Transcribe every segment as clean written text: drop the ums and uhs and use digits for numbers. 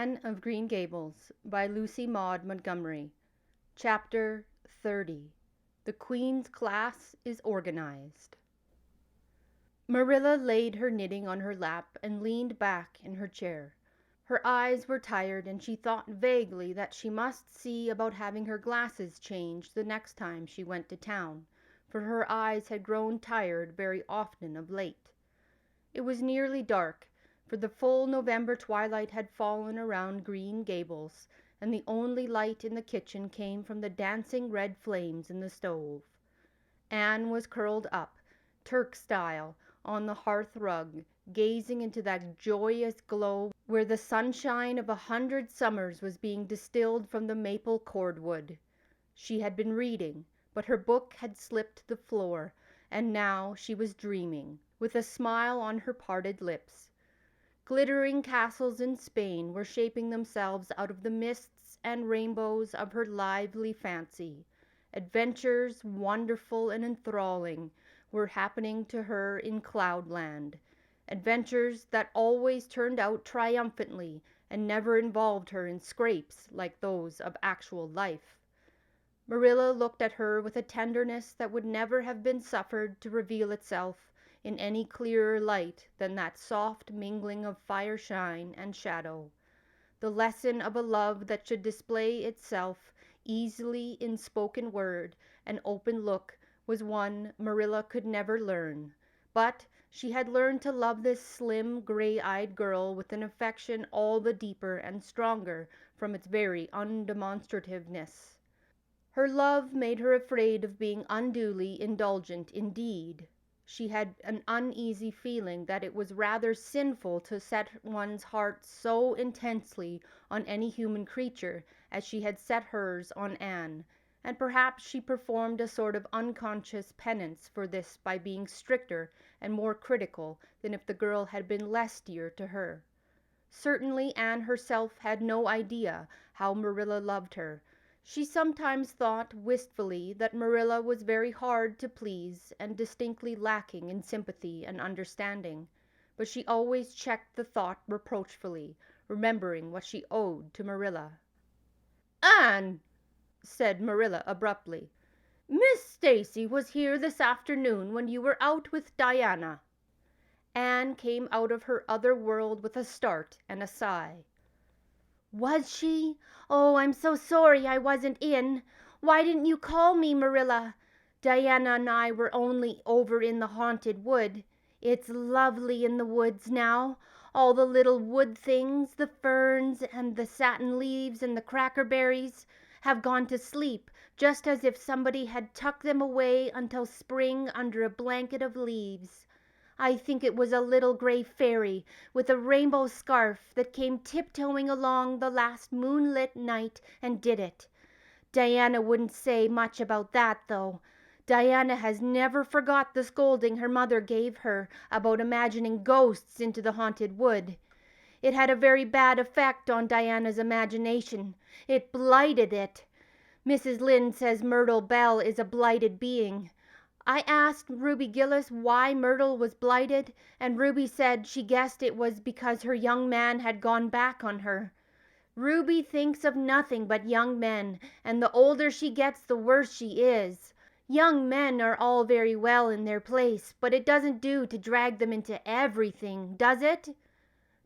Anne of Green Gables by Lucy Maud Montgomery. Chapter 30. The Queen's Class is Organized. Marilla laid her knitting on her lap and leaned back in her chair. Her eyes were tired, and she thought vaguely that she must see about having her glasses changed the next time she went to town, for her eyes had grown tired very often of late. It was nearly dark, for the full November twilight had fallen around Green Gables, and the only light in the kitchen came from the dancing red flames in the stove. Anne was curled up, Turk style, on the hearth rug, gazing into that joyous glow where the sunshine of 100 summers was being distilled from the maple cordwood. She had been reading, but her book had slipped to the floor, and now she was dreaming, with a smile on her parted lips. Glittering castles in Spain were shaping themselves out of the mists and rainbows of her lively fancy. Adventures, wonderful and enthralling, were happening to her in Cloudland. Adventures that always turned out triumphantly and never involved her in scrapes like those of actual life. Marilla looked at her with a tenderness that would never have been suffered to reveal itself in any clearer light than that soft mingling of fireshine and shadow. The lesson of a love that should display itself easily in spoken word and open look was one Marilla could never learn, but she had learned to love this slim, gray-eyed girl with an affection all the deeper and stronger from its very undemonstrativeness. Her love made her afraid of being unduly indulgent indeed. She had an uneasy feeling that it was rather sinful to set one's heart so intensely on any human creature as she had set hers on Anne, and perhaps she performed a sort of unconscious penance for this by being stricter and more critical than if the girl had been less dear to her. Certainly Anne herself had no idea how Marilla loved her. She sometimes thought wistfully that Marilla was very hard to please and distinctly lacking in sympathy and understanding, but she always checked the thought reproachfully, remembering what she owed to Marilla. "Anne," said Marilla abruptly, "Miss Stacy was here this afternoon when you were out with Diana." Anne came out of her other world with a start and a sigh. "Was she? Oh, I'm so sorry I wasn't in. Why didn't you call me, Marilla? Diana and I were only over in the haunted wood. It's lovely in the woods now. All the little wood things, the ferns and the satin leaves and the crackerberries, have gone to sleep, just as if somebody had tucked them away until spring under a blanket of leaves. I think it was a little gray fairy with a rainbow scarf that came tiptoeing along the last moonlit night and did it. Diana wouldn't say much about that, though. Diana has never forgot the scolding her mother gave her about imagining ghosts into the haunted wood. It had a very bad effect on Diana's imagination. It blighted it. Mrs. Lynde says Myrtle Bell is a blighted being. I asked Ruby Gillis why Myrtle was blighted, and Ruby said she guessed it was because her young man had gone back on her. Ruby thinks of nothing but young men, and the older she gets, the worse she is. Young men are all very well in their place, but it doesn't do to drag them into everything, does it?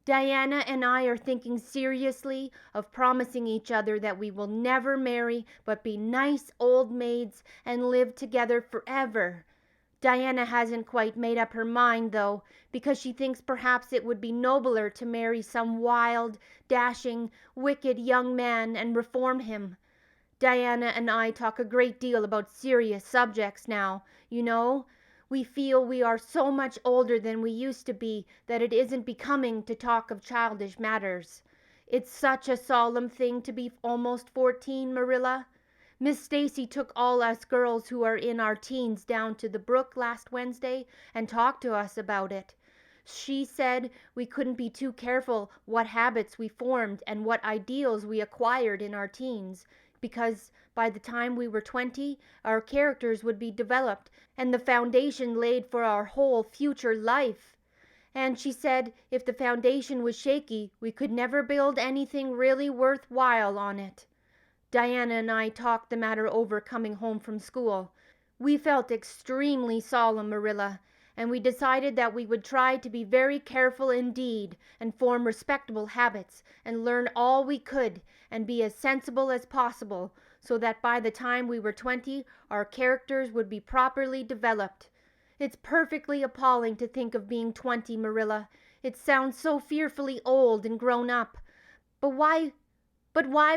Diana and I are thinking seriously of promising each other that we will never marry but be nice old maids and live together forever. Diana hasn't quite made up her mind, though, because she thinks perhaps it would be nobler to marry some wild, dashing, wicked young man and reform him. Diana and I talk a great deal about serious subjects now, you know. We feel we are so much older than we used to be that it isn't becoming to talk of childish matters. It's such a solemn thing to be almost 14, Marilla. Miss Stacy took all us girls who are in our teens down to the brook last Wednesday and talked to us about it. She said we couldn't be too careful what habits we formed and what ideals we acquired in our teens, because by the time we were 20, our characters would be developed and the foundation laid for our whole future life. And she said if the foundation was shaky, we could never build anything really worthwhile on it. Diana and I talked the matter over coming home from school. We felt extremely solemn, Marilla, and we decided that we would try to be very careful indeed and form respectable habits and learn all we could and be as sensible as possible so that by the time we were 20, our characters would be properly developed. It's perfectly appalling to think of being 20, Marilla. It sounds so fearfully old and grown up. But why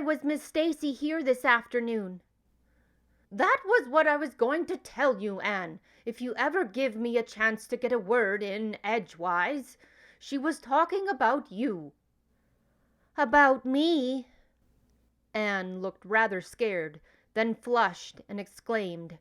was Miss Stacy here this afternoon? That was what I was going to tell you, Anne, if you ever give me a chance to get a word in edgewise. She was talking about you. About me? Anne looked rather scared, then flushed and exclaimed,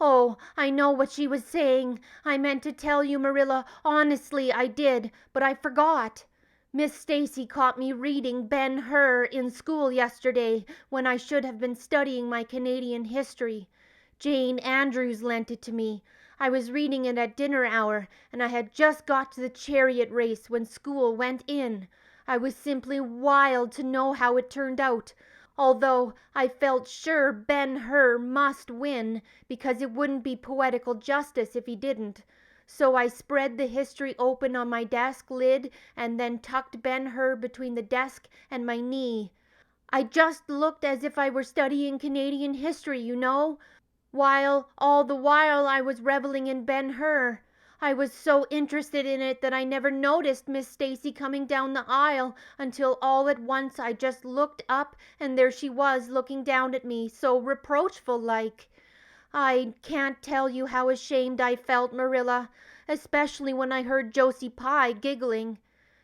"Oh, I know what she was saying. I meant to tell you, Marilla. Honestly, I did, but I forgot. Miss Stacy caught me reading Ben-Hur in school yesterday when I should have been studying my Canadian history. Jane Andrews lent it to me. I was reading it at dinner hour, and I had just got to the chariot race when school went in. I was simply wild to know how it turned out, although I felt sure Ben-Hur must win because it wouldn't be poetical justice if he didn't. So I spread the history open on my desk lid and then tucked Ben-Hur between the desk and my knee. I just looked as if I were studying Canadian history, you know, while all the while I was reveling in Ben-Hur. I was so interested in it that I never noticed Miss Stacy coming down the aisle until all at once I just looked up and there she was looking down at me, so reproachful-like. I can't tell you how ashamed I felt, Marilla, especially when I heard Josie Pye giggling.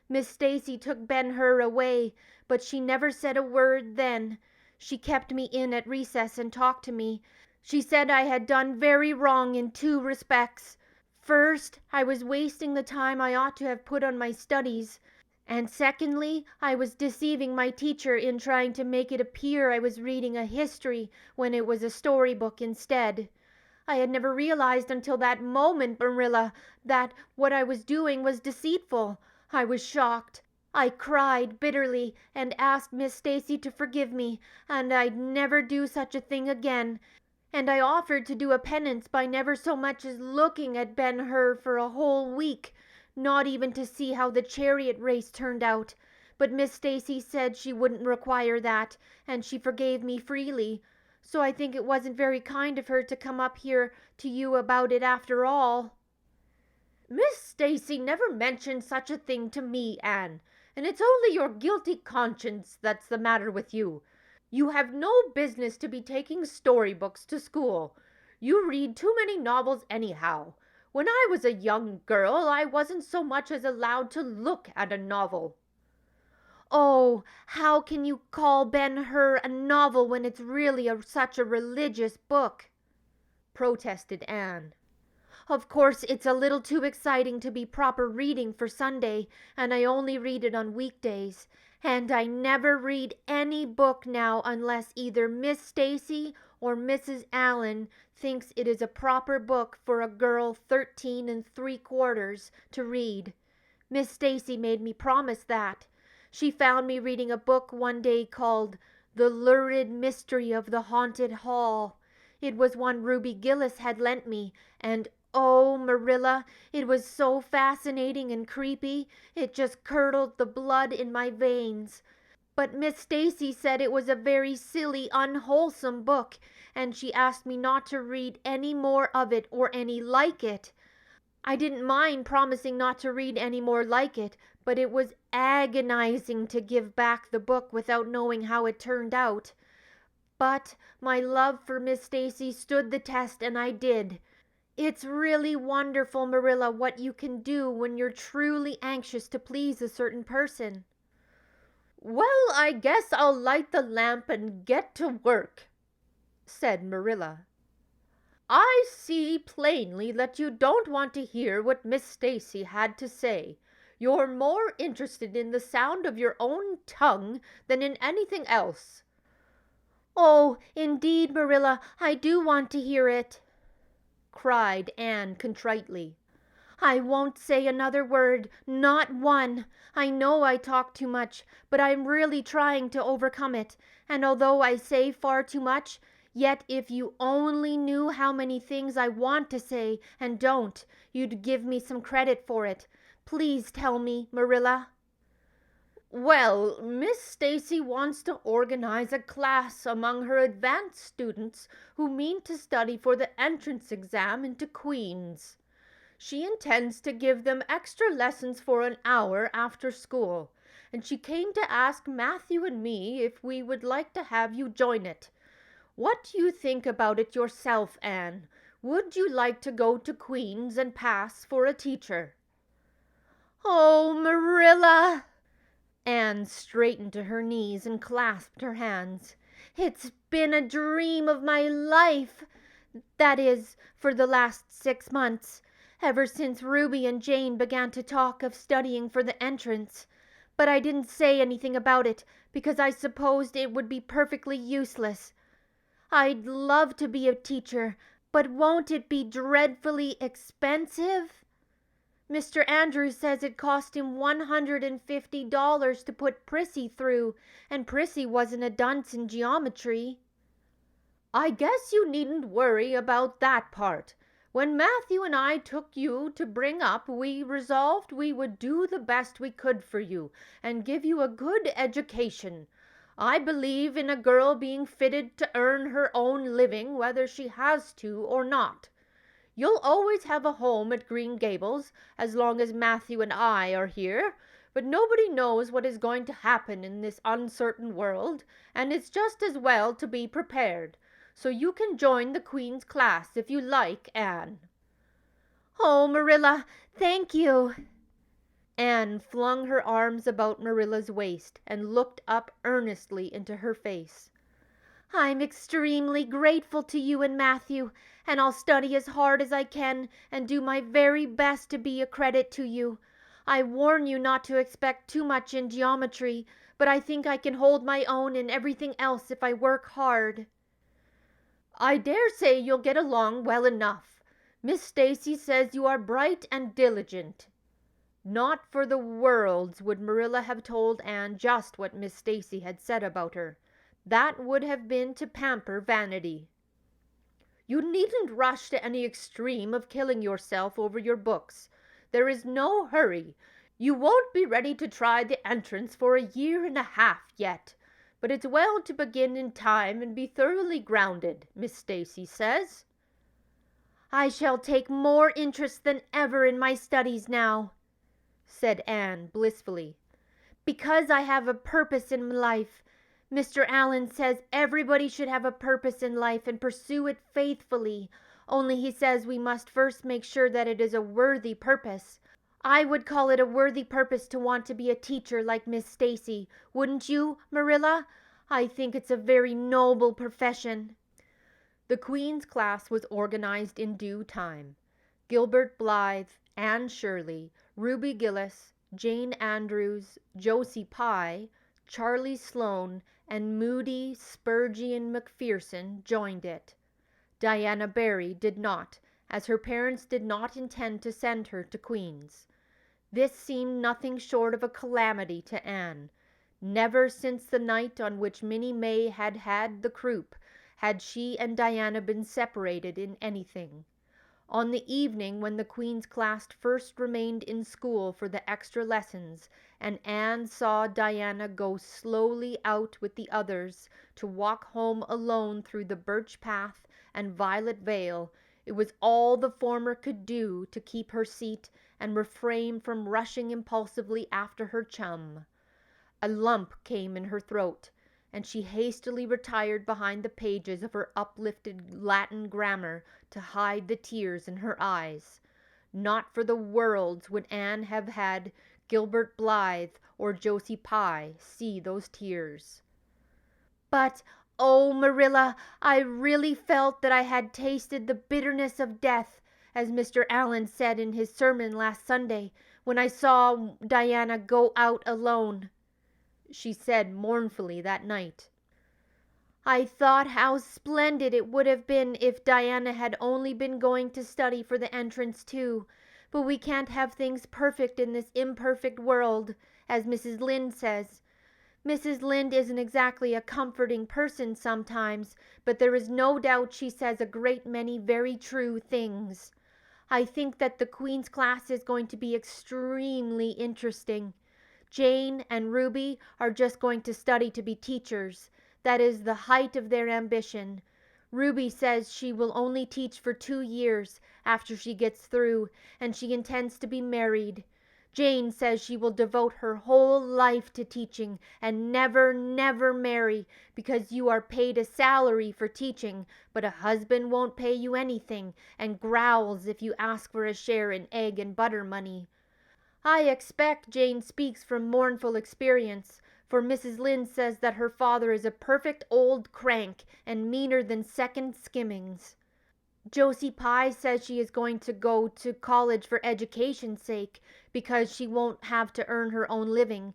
Miss Stacy took Ben-Hur away, but she never said a word then. She kept me in at recess and talked to me. She said I had done very wrong in 2 respects. First, I was wasting the time I ought to have put on my studies. And secondly, I was deceiving my teacher in trying to make it appear I was reading a history when it was a storybook instead. I had never realized until that moment, Marilla, that what I was doing was deceitful. I was shocked. I cried bitterly and asked Miss Stacy to forgive me, and I'd never do such a thing again. And I offered to do a penance by never so much as looking at Ben-Hur for a whole week, not even to see how the chariot race turned out. But Miss Stacy said she wouldn't require that, and she forgave me freely. So I think it wasn't very kind of her to come up here to you about it after all." "Miss Stacy never mentioned such a thing to me, Anne, and it's only your guilty conscience that's the matter with you. You have no business to be taking storybooks to school. You read too many novels anyhow. When I was a young girl, I wasn't so much as allowed to look at a novel." "Oh, how can you call Ben-Hur a novel when it's really such a religious book?" protested Anne. "Of course, it's a little too exciting to be proper reading for Sunday, and I only read it on weekdays. And I never read any book now unless either Miss Stacy or Mrs. Allen thinks it is a proper book for a girl 13 3/4 to read. Miss Stacy made me promise that. She found me reading a book one day called The Lurid Mystery of the Haunted Hall. It was one Ruby Gillis had lent me, and oh, Marilla, it was so fascinating and creepy, it just curdled the blood in my veins. But Miss Stacy said it was a very silly, unwholesome book, and she asked me not to read any more of it or any like it. I didn't mind promising not to read any more like it, but it was agonizing to give back the book without knowing how it turned out. But my love for Miss Stacy stood the test, and I did. It's really wonderful, Marilla, what you can do when you're truly anxious to please a certain person." "Well, I guess I'll light the lamp and get to work," said Marilla. "I see plainly that you don't want to hear what Miss Stacy had to say. You're more interested in the sound of your own tongue than in anything else." "Oh, indeed, Marilla, I do want to hear it," cried Anne contritely. I won't say another word, not one. I know I talk too much, but I'm really trying to overcome it. And although I say far too much, yet if you only knew how many things I want to say and don't, you'd give me some credit for it. Please tell me, Marilla." "Well, Miss Stacy wants to organize a class among her advanced students who mean to study for the entrance exam into Queen's. She intends to give them extra lessons for an hour after school, and she came to ask Matthew and me if we would like to have you join it. What do you think about it yourself, Anne? Would you like to go to Queen's and pass for a teacher?" "Oh, Marilla!" Anne straightened to her knees and clasped her hands. "It's been a dream of my life. That is, for the last 6 months. Ever since Ruby and Jane began to talk of studying for the entrance. But I didn't say anything about it because I supposed it would be perfectly useless. I'd love to be a teacher, but won't it be dreadfully expensive? Mr. Andrews says it cost him $150 to put Prissy through, and Prissy wasn't a dunce in geometry." "I guess you needn't worry about that part. When Matthew and I took you to bring up, we resolved we would do the best we could for you and give you a good education. I believe in a girl being fitted to earn her own living whether she has to or not. You'll always have a home at Green Gables as long as Matthew and I are here, but nobody knows what is going to happen in this uncertain world, and it's just as well to be prepared. So you can join the Queen's class if you like, Anne." "Oh, Marilla, thank you." Anne flung her arms about Marilla's waist and looked up earnestly into her face. "I'm extremely grateful to you and Matthew, and I'll study as hard as I can and do my very best to be a credit to you. I warn you not to expect too much in geometry, but I think I can hold my own in everything else if I work hard." "I dare say you'll get along well enough. Miss Stacy says you are bright and diligent." Not for the worlds would Marilla have told Anne just what Miss Stacy had said about her. That would have been to pamper vanity. "You needn't rush to any extreme of killing yourself over your books. There is no hurry. You won't be ready to try the entrance for 1.5 years yet. But it's well to begin in time and be thoroughly grounded, Miss Stacy says." "I shall take more interest than ever in my studies now," said Anne blissfully, "because I have a purpose in life. Mr. Allen says everybody should have a purpose in life and pursue it faithfully, only he says we must first make sure that it is a worthy purpose. I would call it a worthy purpose to want to be a teacher like Miss Stacy, wouldn't you, Marilla? I think it's a very noble profession." The Queen's class was organized in due time. Gilbert Blythe, Anne Shirley, Ruby Gillis, Jane Andrews, Josie Pye, Charlie Sloane, and Moody Spurgeon McPherson joined it. Diana Barry did not, as her parents did not intend to send her to Queen's. This seemed nothing short of a calamity to Anne. Never since the night on which Minnie May had had the croup had she and Diana been separated in anything. On the evening when the Queen's class first remained in school for the extra lessons, and Anne saw Diana go slowly out with the others to walk home alone through the birch path and violet vale, it was all the former could do to keep her seat and refrain from rushing impulsively after her chum. A lump came in her throat, and she hastily retired behind the pages of her uplifted Latin grammar to hide the tears in her eyes. Not for the worlds would Anne have had Gilbert Blythe or Josie Pye see those tears. "But, oh, Marilla, I really felt that I had tasted the bitterness of death, as Mr. Allen said in his sermon last Sunday, when I saw Diana go out alone," she said mournfully that night. "I thought how splendid it would have been if Diana had only been going to study for the entrance too, but we can't have things perfect in this imperfect world, as Mrs. Lynde says. Mrs. Lynde isn't exactly a comforting person sometimes, but there is no doubt she says a great many very true things. I think that the Queen's class is going to be extremely interesting. Jane and Ruby are just going to study to be teachers. That is the height of their ambition. Ruby says she will only teach for 2 years after she gets through, and she intends to be married. Jane says she will devote her whole life to teaching and never, never marry, because you are paid a salary for teaching, but a husband won't pay you anything and growls if you ask for a share in egg and butter money. I expect Jane speaks from mournful experience, for Mrs. Lynde says that her father is a perfect old crank and meaner than second skimmings. Josie Pye says she is going to go to college for education's sake, because she won't have to earn her own living.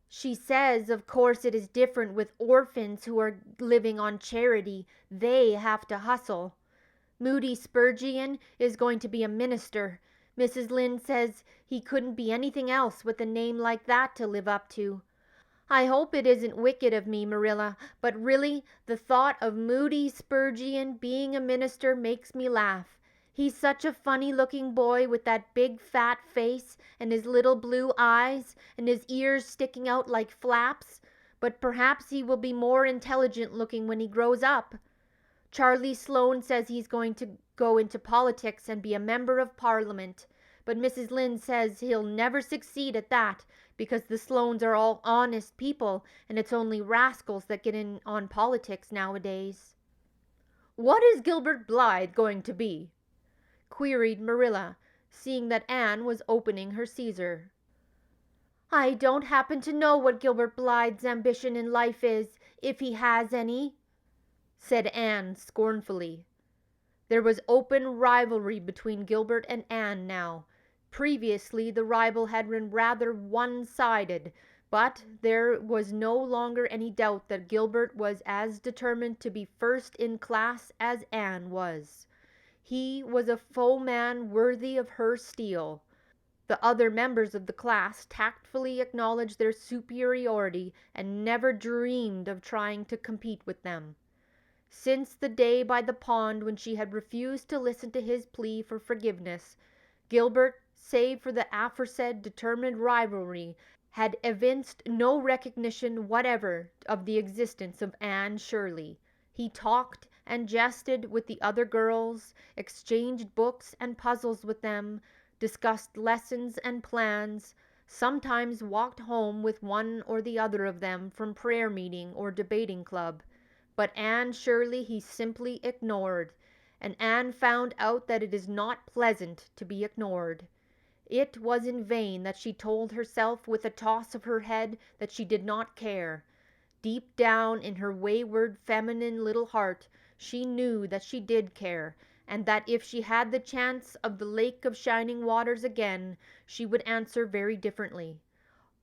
She says, of course, it is different with orphans who are living on charity. They have to hustle. Moody Spurgeon is going to be a minister. Mrs. Lynde says he couldn't be anything else with a name like that to live up to. I hope it isn't wicked of me, Marilla, but really, the thought of Moody Spurgeon being a minister makes me laugh. He's such a funny-looking boy with that big fat face and his little blue eyes and his ears sticking out like flaps, but perhaps he will be more intelligent-looking when he grows up. Charlie Sloane says he's going to go into politics and be a member of Parliament, but Mrs. Lynde says he'll never succeed at that, because the Sloanes are all honest people, and it's only rascals that get in on politics nowadays. "What is Gilbert Blythe going to be?" queried Marilla, seeing that Anne was opening her Caesar. "I don't happen to know what Gilbert Blythe's ambition in life is, if he has any," said Anne scornfully. There was open rivalry between Gilbert and Anne now. Previously the rival had been rather one-sided, but there was no longer any doubt that Gilbert was as determined to be first in class as Anne was. He was a foeman worthy of her steel. The other members of the class tactfully acknowledged their superiority and never dreamed of trying to compete with them. Since the day by the pond when she had refused to listen to his plea for forgiveness, Gilbert, save for the aforesaid determined rivalry, had evinced no recognition whatever of the existence of Anne Shirley. He talked and jested with the other girls, exchanged books and puzzles with them, discussed lessons and plans, sometimes walked home with one or the other of them from prayer meeting or debating club. But Anne Shirley he simply ignored, and Anne found out that it is not pleasant to be ignored. It was in vain that she told herself with a toss of her head that she did not care. Deep down in her wayward feminine little heart she knew that she did care, and that if she had the chance of the Lake of Shining Waters again, she would answer very differently.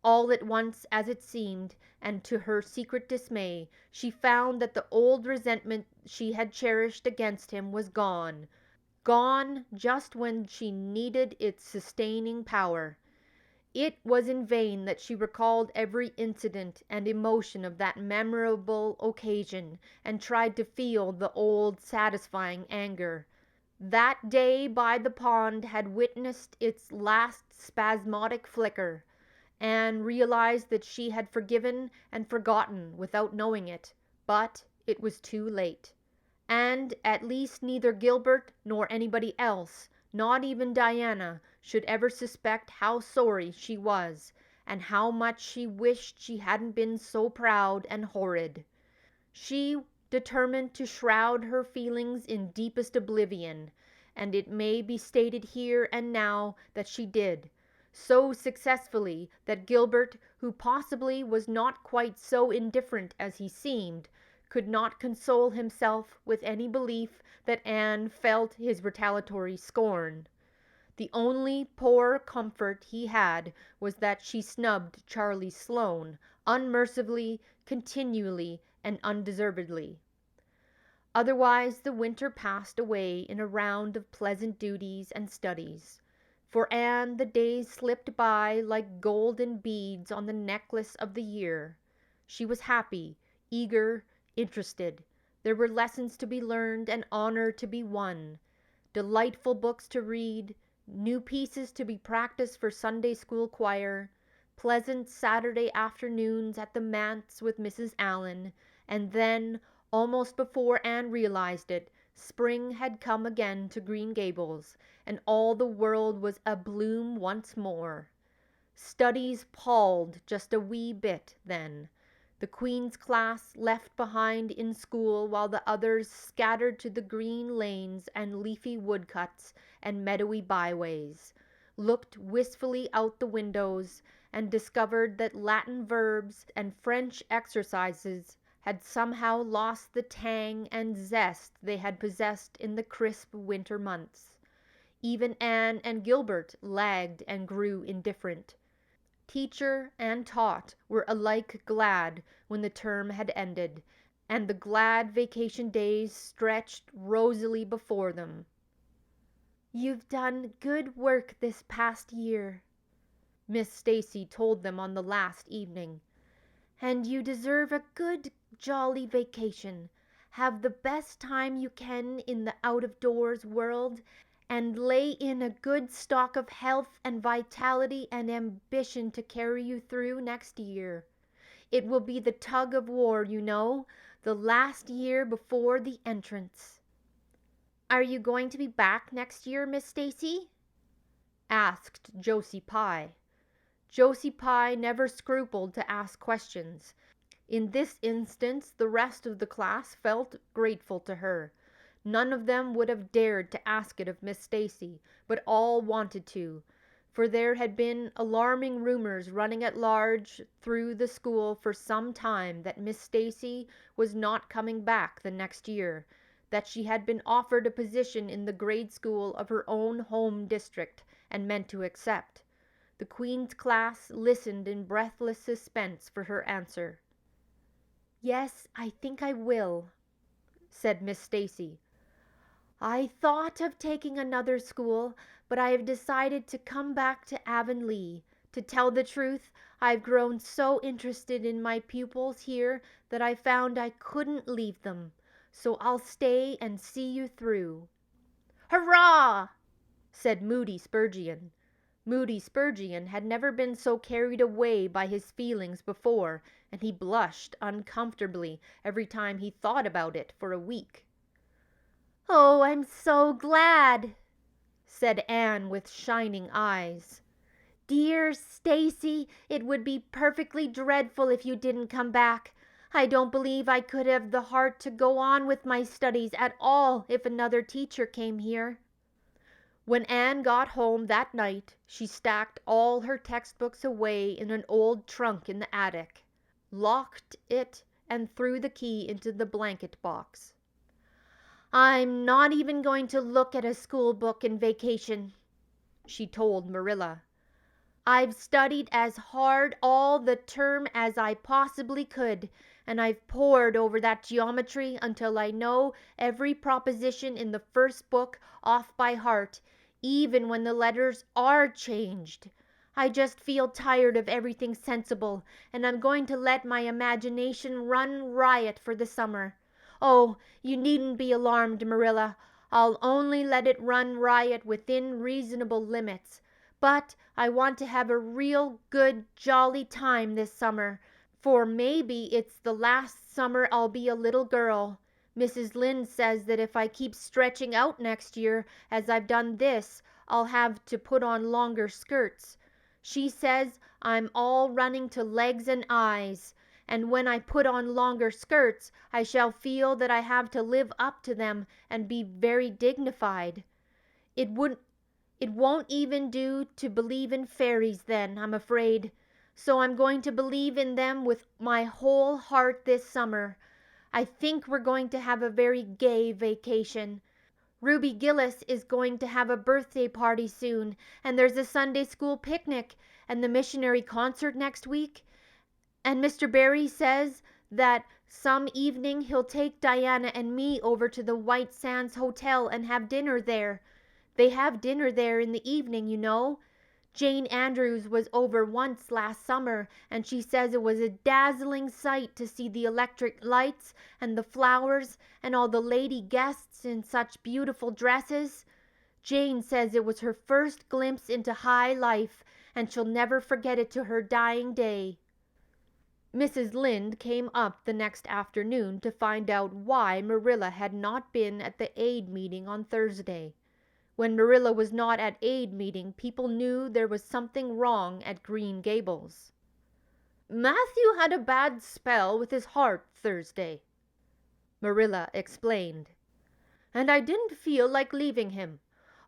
All at once, as it seemed, and to her secret dismay, she found that the old resentment she had cherished against him was gone. Gone just when she needed its sustaining power. It was in vain that she recalled every incident and emotion of that memorable occasion and tried to feel the old satisfying anger. That day by the pond had witnessed its last spasmodic flicker. Anne realized that she had forgiven and forgotten without knowing it, but it was too late. And at least neither Gilbert nor anybody else, not even Diana, should ever suspect how sorry she was, and how much she wished she hadn't been so proud and horrid. She determined to shroud her feelings in deepest oblivion, and it may be stated here and now that she did, so successfully that Gilbert, who possibly was not quite so indifferent as he seemed, could not console himself with any belief that Anne felt his retaliatory scorn. The only poor comfort he had was that she snubbed Charlie Sloane, unmercifully, continually, and undeservedly. Otherwise the winter passed away in a round of pleasant duties and studies. For Anne, the days slipped by like golden beads on the necklace of the year. She was happy, eager, interested. There were lessons to be learned and honor to be won, delightful books to read, new pieces to be practiced for Sunday school choir, pleasant Saturday afternoons at the manse with Mrs. Allen, and then, almost before Anne realized it, spring had come again to Green Gables, and all the world was abloom once more. Studies palled just a wee bit, then. The Queen's class left behind in school while the others scattered to the green lanes and leafy woodcuts and meadowy byways, looked wistfully out the windows, and discovered that Latin verbs and French exercises had somehow lost the tang and zest they had possessed in the crisp winter months. Even Anne and Gilbert lagged and grew indifferent. Teacher and taught were alike glad when the term had ended, and the glad vacation days stretched rosily before them. "You've done good work this past year," Miss Stacy told them on the last evening, "and you deserve a good, jolly vacation. Have the best time you can in the out-of-doors world, and lay in a good stock of health and vitality and ambition to carry you through next year. It will be the tug of war, you know, the last year before the entrance." "Are you going to be back next year, Miss Stacy?" asked Josie Pye. Josie Pye never scrupled to ask questions. In this instance the rest of the class felt grateful to her. None of them would have dared to ask it of Miss Stacy, but all wanted to, for there had been alarming rumors running at large through the school for some time that Miss Stacy was not coming back the next year, that she had been offered a position in the grade school of her own home district and meant to accept. The Queen's class listened in breathless suspense for her answer. "Yes, I think I will," said Miss Stacy. "I thought of taking another school, but I have decided to come back to Avonlea. To tell the truth, I've grown so interested in my pupils here that I found I couldn't leave them. So I'll stay and see you through." "Hurrah!" said Moody Spurgeon. Moody Spurgeon had never been so carried away by his feelings before, and he blushed uncomfortably every time he thought about it for a week. "Oh, I'm so glad," said Anne with shining eyes. "Dear Stacy, it would be perfectly dreadful if you didn't come back. I don't believe I could have the heart to go on with my studies at all if another teacher came here." When Anne got home that night, she stacked all her textbooks away in an old trunk in the attic, locked it, and threw the key into the blanket box. "I'm not even going to look at a school book in vacation," she told Marilla. "I've studied as hard all the term as I possibly could, and I've pored over that geometry until I know every proposition in the first book off by heart, even when the letters are changed. I just feel tired of everything sensible, and I'm going to let my imagination run riot for the summer. Oh, you needn't be alarmed, Marilla. I'll only let it run riot within reasonable limits. But I want to have a real good, jolly time this summer, for maybe it's the last summer I'll be a little girl. Mrs. Lynde says that if I keep stretching out next year, as I've done this, I'll have to put on longer skirts. She says I'm all running to legs and eyes, and when I put on longer skirts, I shall feel that I have to live up to them and be very dignified. It won't even do to believe in fairies then, I'm afraid. So I'm going to believe in them with my whole heart this summer. I think we're going to have a very gay vacation. Ruby Gillis is going to have a birthday party soon, and there's a Sunday school picnic and the missionary concert next week. And Mr. Barry says that some evening he'll take Diana and me over to the White Sands Hotel and have dinner there. They have dinner there in the evening, you know. Jane Andrews was over once last summer, and she says it was a dazzling sight to see the electric lights and the flowers and all the lady guests in such beautiful dresses. Jane says it was her first glimpse into high life, and she'll never forget it to her dying day. Mrs. Lynde came up the next afternoon to find out why Marilla had not been at the aid meeting on Thursday. When Marilla was not at aid meeting, people knew there was something wrong at Green Gables. "Matthew had a bad spell with his heart Thursday," Marilla explained, "and I didn't feel like leaving him.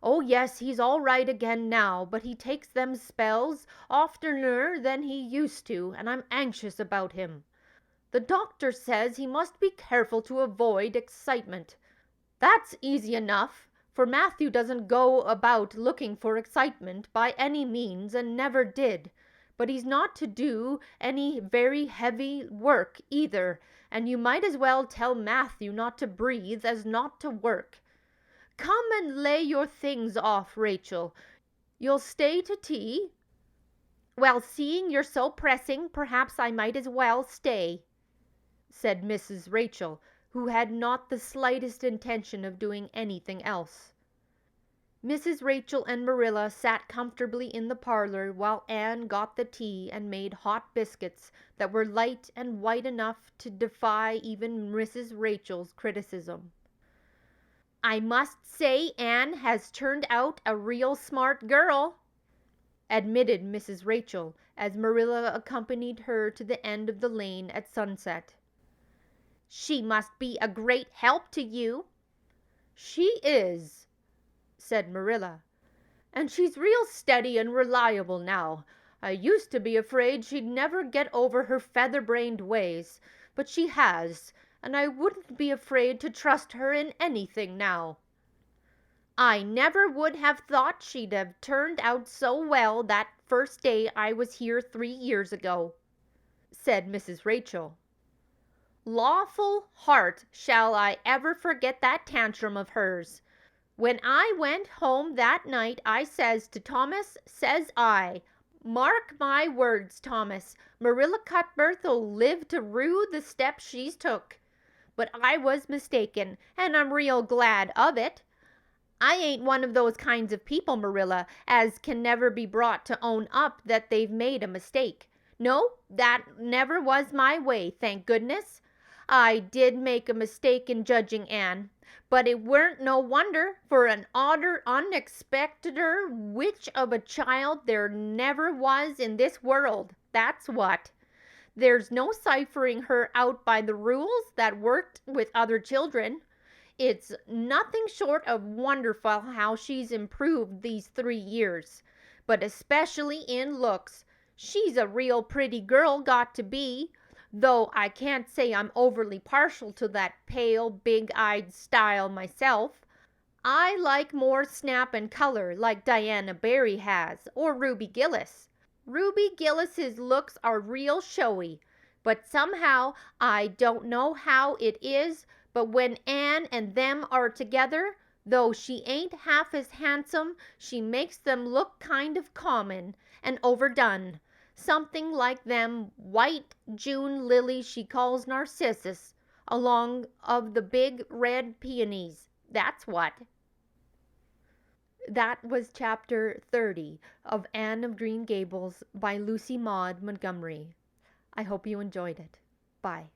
Oh, yes, he's all right again now, but he takes them spells oftener than he used to, and I'm anxious about him. The doctor says he must be careful to avoid excitement. That's easy enough, for Matthew doesn't go about looking for excitement by any means and never did. But he's not to do any very heavy work either, and you might as well tell Matthew not to breathe as not to work. Come and lay your things off, Rachel. You'll stay to tea?" "Well, seeing you're so pressing, perhaps I might as well stay," said Mrs. Rachel, who had not the slightest intention of doing anything else. Mrs. Rachel and Marilla sat comfortably in the parlor while Anne got the tea and made hot biscuits that were light and white enough to defy even Mrs. Rachel's criticism. "I must say Anne has turned out a real smart girl," admitted Mrs. Rachel as Marilla accompanied her to the end of the lane at sunset. "She must be a great help to you." "She is," said Marilla, "and she's real steady and reliable now. I used to be afraid she'd never get over her feather-brained ways, but she has, and I wouldn't be afraid to trust her in anything now." "I never would have thought she'd have turned out so well that first day I was here 3 years ago," said Mrs. Rachel. "Lawful heart, shall I ever forget that tantrum of hers. When I went home that night, I says to Thomas, says I, 'Mark my words, Thomas, Marilla Cuthbert'll live to rue the step she's took.' But I was mistaken, and I'm real glad of it. I ain't one of those kinds of people, Marilla, as can never be brought to own up that they've made a mistake. No, that never was my way, thank goodness. I did make a mistake in judging Anne, but it weren't no wonder, for an odder, unexpecteder witch of a child there never was in this world, that's what. There's no ciphering her out by the rules that worked with other children. It's nothing short of wonderful how she's improved these 3 years, but especially in looks. She's a real pretty girl got to be, though I can't say I'm overly partial to that pale, big-eyed style myself. I like more snap and color like Diana Barry has, or Ruby Gillis. Ruby Gillis's looks are real showy, but somehow, I don't know how it is, but when Anne and them are together, though she ain't half as handsome, she makes them look kind of common and overdone, something like them white June lilies she calls narcissus, along of the big red peonies. That's what." That was chapter 30 of Anne of Green Gables by Lucy Maud Montgomery. I hope you enjoyed it. Bye.